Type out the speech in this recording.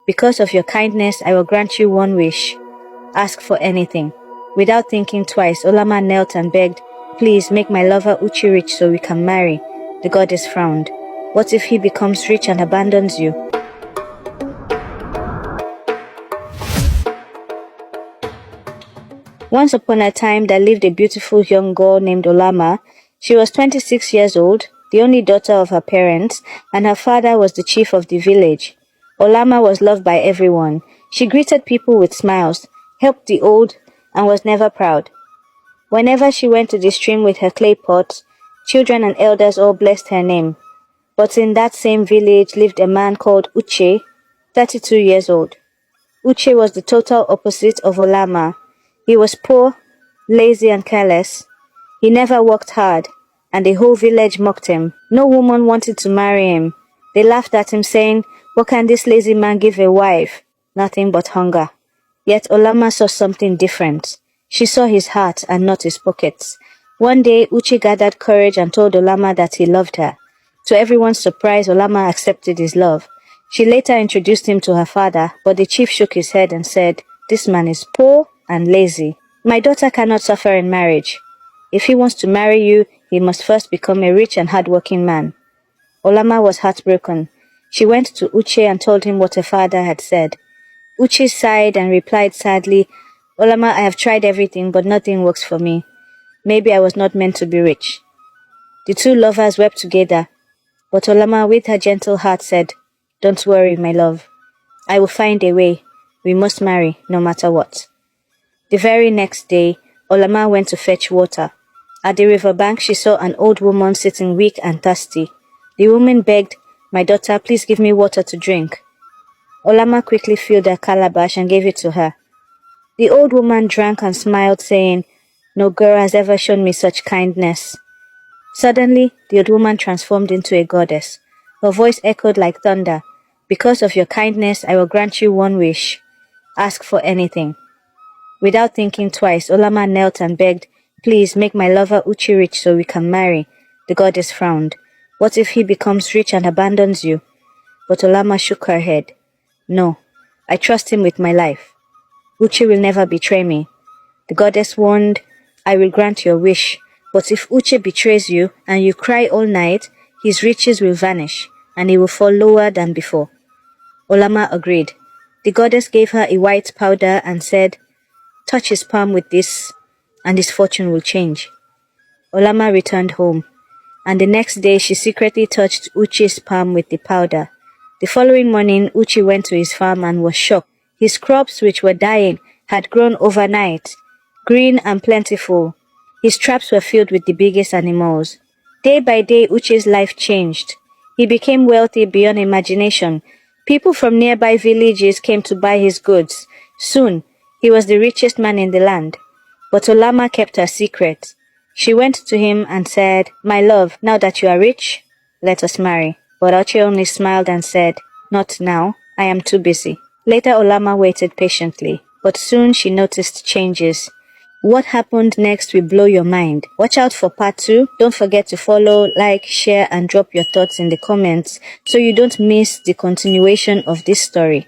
Because of your kindness, I will grant you one wish. Ask for anything. Without thinking twice, Olama knelt and begged, please make my lover Uchi rich so we can marry. The goddess frowned. What if he becomes rich and abandons you? Once upon a time there lived a beautiful young girl named Olama. She was 26 years old, the only daughter of her parents, and her father was the chief of the village. Olama was loved by everyone. She greeted people with smiles, helped the old, and was never proud. Whenever she went to the stream with her clay pot, children and elders all blessed her name. But in that same village lived a man called Uche, 32 years old. Uche was the total opposite of Olama. He was poor, lazy and careless. He never worked hard, and the whole village mocked him. No woman wanted to marry him. They laughed at him, saying, what can this lazy man give a wife? Nothing but hunger. Yet Olama saw something different. She saw his heart and not his pockets. One day, Uche gathered courage and told Olama that he loved her. To everyone's surprise, Olama accepted his love. She later introduced him to her father, but the chief shook his head and said, this man is poor and lazy. My daughter cannot suffer in marriage. If he wants to marry you, he must first become a rich and hard-working man. Olama was heartbroken. She went to Uche and told him what her father had said. Uche sighed and replied sadly, Olama, I have tried everything, but nothing works for me. Maybe I was not meant to be rich. The two lovers wept together, but Olama, with her gentle heart, said, don't worry, my love. I will find a way. We must marry, no matter what. The very next day, Olama went to fetch water. At the riverbank, she saw an old woman sitting weak and thirsty. The woman begged, my daughter, please give me water to drink. Olama quickly filled her calabash and gave it to her. The old woman drank and smiled, saying, no girl has ever shown me such kindness. Suddenly, the old woman transformed into a goddess. Her voice echoed like thunder. Because of your kindness, I will grant you one wish. Ask for anything. Without thinking twice, Olama knelt and begged, please make my lover Uchi rich so we can marry. The goddess frowned. What if he becomes rich and abandons you? But Olama shook her head. No, I trust him with my life. Uchi will never betray me. The goddess warned, I will grant your wish, but if Uchi betrays you and you cry all night, his riches will vanish and he will fall lower than before. Olama agreed. The goddess gave her a white powder and said, touch his palm with this and his fortune will change. Olama returned home, and the next day she secretly touched Uchi's palm with the powder. The following morning, Uchi went to his farm and was shocked. His crops, which were dying, had grown overnight, green and plentiful. His traps were filled with the biggest animals. Day by day, Uchi's life changed. He became wealthy beyond imagination. People from nearby villages came to buy his goods. Soon, he was the richest man in the land. But Olama kept her secret. She went to him and said, my love, now that you are rich, let us marry. But Uchi only smiled and said, not now, I am too busy. Later, Olama waited patiently, but soon she noticed changes. What happened next will blow your mind. Watch out for part 2. Don't forget to follow, like, share, and drop your thoughts in the comments so you don't miss the continuation of this story.